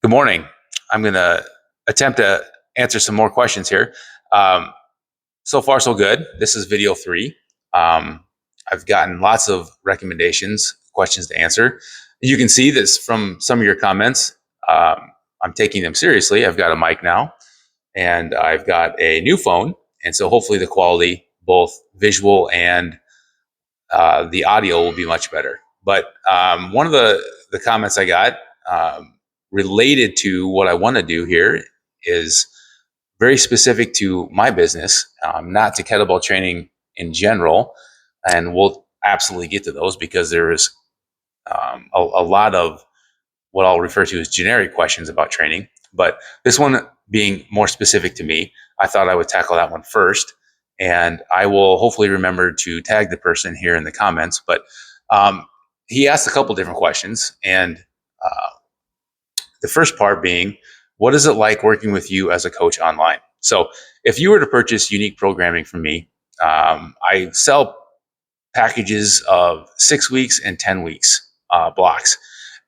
Good morning. I'm going to attempt to answer some more questions here. Um, so far, so good. This is video 3. Um, I've gotten lots of recommendations, questions to answer. You can see this from some of your comments. I'm taking them seriously. I've got a mic now, and I've got a new phone. And so hopefully the quality, both visual and the audio, will be much better. But one of the comments I got related to what I want to do here is very specific to my business, not to kettlebell training in general. And we'll absolutely get to those because there is a lot of what I'll refer to as generic questions about training. But this one being more specific to me, I thought I would tackle that one first. And I will hopefully remember to tag the person here in the comments. But he asked a couple different questions. And the first part being, what is it like working with you as a coach online? So if you were to purchase unique programming from me, I sell packages of 6 weeks and 10 weeks blocks.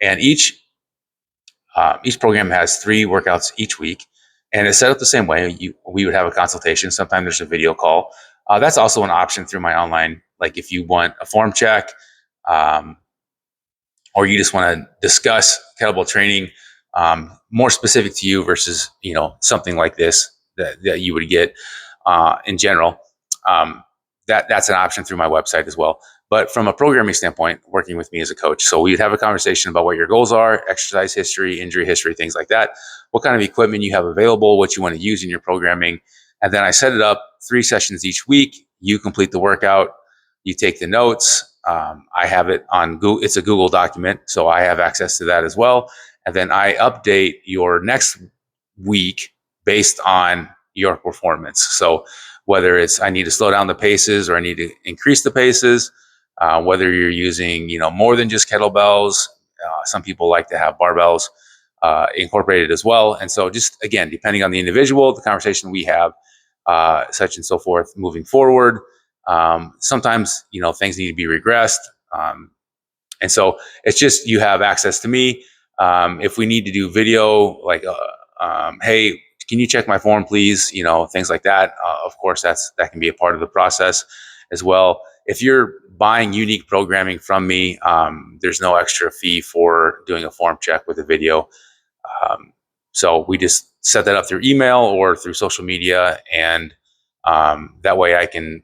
And each program has 3 workouts each week, and it's set up the same way. We would have a consultation. Sometimes there's a video call. That's also an option through my online. Like if you want a form check, or you just want to discuss kettlebell training more specific to you versus something like this that you would get in general. That's an option through my website as well. But from a programming standpoint, working with me as a coach, so we'd have a conversation about what your goals are, exercise history, injury history, things like that, what kind of equipment you have available, what you want to use in your programming. And then I set it up 3 sessions each week. You complete the workout, you take the notes. I have it on Google. It's a Google document, so I have access to that as well. And then I update your next week based on your performance. So whether it's I need to slow down the paces or I need to increase the paces, whether you're using more than just kettlebells. Some people like to have barbells incorporated as well. And so just again, depending on the individual, the conversation we have, such and so forth, moving forward. Sometimes things need to be regressed, and so it's just you have access to me. If we need to do video, like hey, can you check my form, please? Things like that. Of course, that can be a part of the process as well. If you're buying unique programming from me, there's no extra fee for doing a form check with a video. So we just set that up through email or through social media, and that way I can,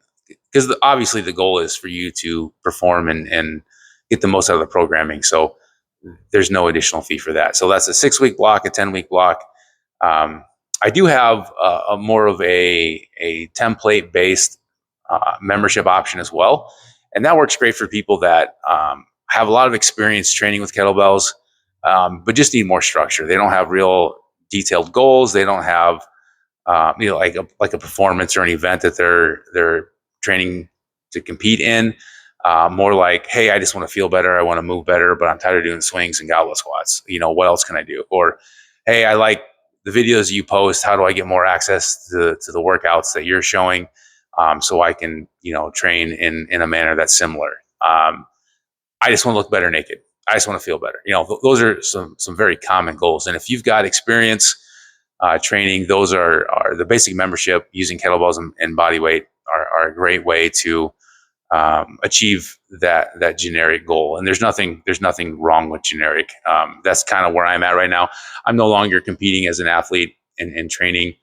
because obviously the goal is for you to perform and get the most out of the programming. So there's no additional fee for that. So that's a 6-week block, a 10-week block. I do have a more of a template-based membership option as well. And that works great for people that have a lot of experience training with kettlebells, but just need more structure. They don't have real detailed goals. They don't have like a performance or an event that they're training to compete in. More like, hey, I just want to feel better. I want to move better, but I'm tired of doing swings and goblet squats. What else can I do? Or, hey, I like the videos you post. How do I get more access to the workouts that you're showing, so I can train in a manner that's similar? I just want to look better naked. I just want to feel better. Those are some very common goals. And if you've got experience training, those are the basic membership using kettlebells and body weight are a great way to achieve that generic goal. And there's nothing wrong with generic. That's kind of where I'm at right now. I'm no longer competing as an athlete and training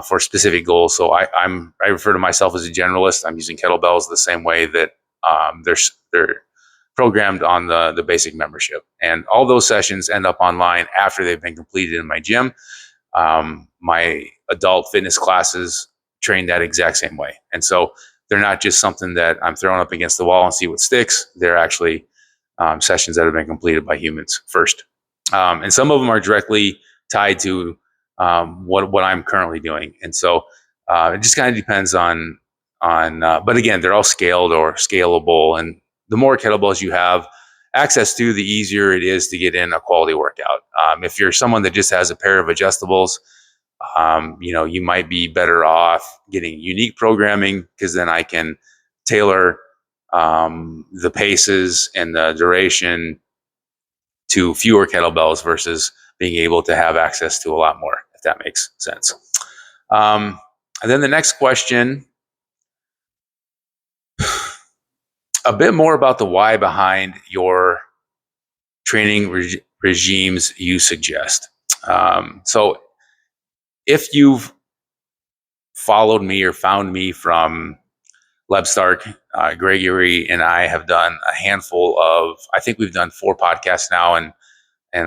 for specific goals. So I refer to myself as a generalist. I'm using kettlebells the same way that they're programmed on the basic membership. And all those sessions end up online after they've been completed in my gym. My adult fitness classes train that exact same way. And so they're not just something that I'm throwing up against the wall and see what sticks. They're actually sessions that have been completed by humans first. And some of them are directly tied to what I'm currently doing. And so it just kind of depends on but again, they're all scaled or scalable. And the more kettlebells you have access to, the easier it is to get in a quality workout. If you're someone that just has a pair of adjustables, you might be better off getting unique programming, because then I can tailor the paces and the duration to fewer kettlebells versus being able to have access to a lot more, if that makes sense. And then the next question, a bit more about the why behind your training regimes you suggest. So if you've followed me or found me from Leb Stark, Gregory and I have done a handful of, I think we've done 4 podcasts now, and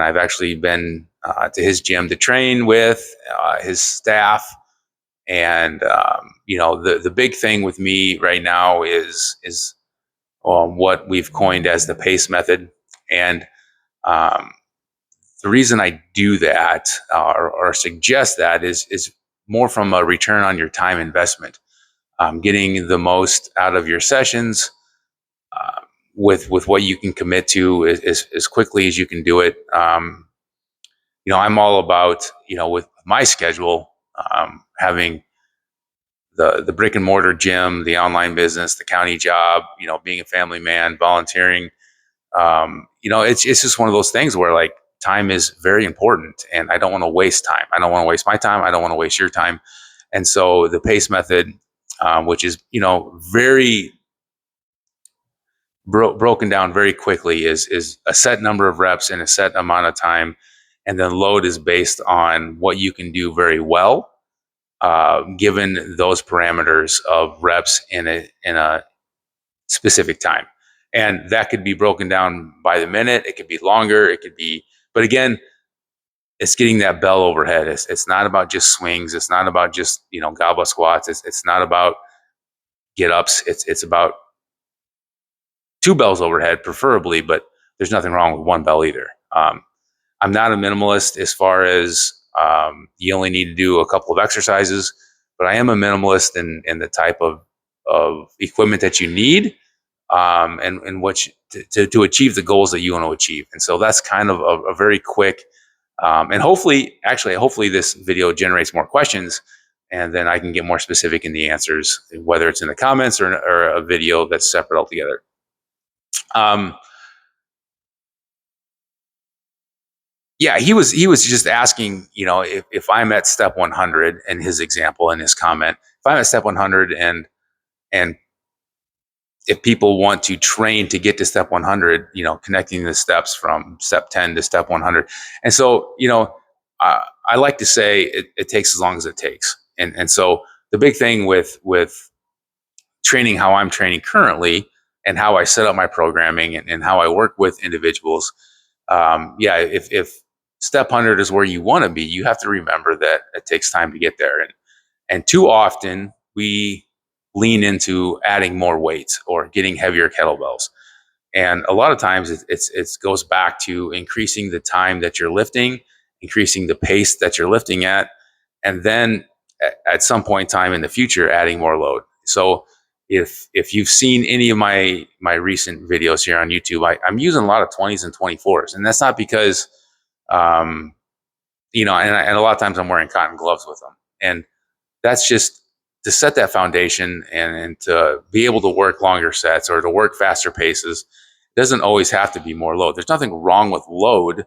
I've actually been to his gym to train with his staff. And the big thing with me right now is what we've coined as the PACE method. And the reason I do that or suggest that is more from a return on your time investment, getting the most out of your sessions with what you can commit to as quickly as you can do it. I'm all about, with my schedule, having the brick and mortar gym, the online business, the county job, being a family man, volunteering. It's just one of those things where like time is very important, and I don't want to waste time. I don't want to waste my time. I don't want to waste your time. And so the PACE method, which is, very broken down very quickly, is a set number of reps in a set amount of time. And then load is based on what you can do very well, given those parameters of reps in a specific time. And that could be broken down by the minute. It could be longer. It could be, but again, it's getting that bell overhead. It's not about just swings. It's not about just, goblet squats. It's not about get ups. It's about 2 bells overhead, preferably, but there's nothing wrong with 1 bell either. I'm not a minimalist as far as you only need to do a couple of exercises, but I am a minimalist in the type of equipment that you need, and what to achieve the goals that you want to achieve. And so that's kind of a very quick, and hopefully this video generates more questions, and then I can get more specific in the answers, whether it's in the comments or a video that's separate altogether. Yeah, he was just asking, if I'm at step 100 in his example, in his comment, if I'm at step 100 and if people want to train to get to step 100, connecting the steps from step 10 to step 100. And so, I like to say it takes as long as it takes. And so the big thing with training, how I'm training currently and how I set up my programming and how I work with individuals. If step 100 is where you want to be, you have to remember that it takes time to get there. And too often we lean into adding more weights or getting heavier kettlebells. And a lot of times it goes back to increasing the time that you're lifting, increasing the pace that you're lifting at, and then at some point in time in the future, adding more load. So if you've seen any of my recent videos here on YouTube, I'm using a lot of 20s and 24s, and that's not because, and a lot of times I'm wearing cotton gloves with them, and that's just to set that foundation and to be able to work longer sets or to work faster paces. It doesn't always have to be more load. There's nothing wrong with load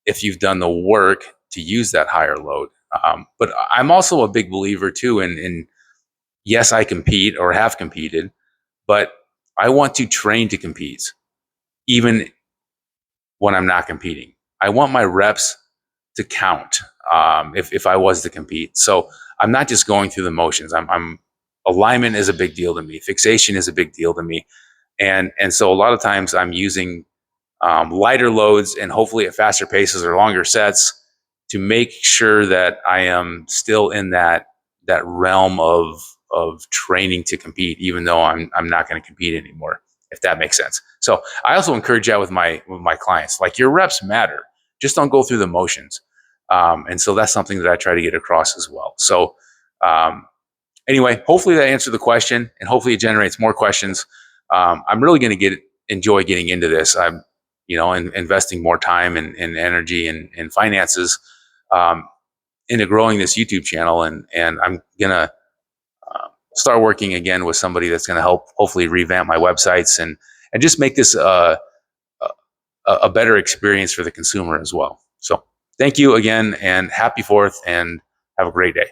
if you've done the work to use that higher load. But I'm also a big believer too in yes, I compete or have competed, but I want to train to compete, even when I'm not competing. I want my reps to count, if I was to compete. So I'm not just going through the motions. Alignment is a big deal to me. Fixation is a big deal to me. And so a lot of times I'm using lighter loads and hopefully at faster paces or longer sets to make sure that I am still in that realm of training to compete, even though I'm not going to compete anymore, if that makes sense. So I also encourage that with my clients, like your reps matter. Just don't go through the motions. And so that's something that I try to get across as well. So anyway, hopefully that answered the question, and hopefully it generates more questions. I'm really going to enjoy getting into this. I'm, investing more time and energy and finances into growing this YouTube channel, and I'm gonna start working again with somebody that's going to help hopefully revamp my websites and just make this a better experience for the consumer as well. So thank you again, and happy 4th, and have a great day.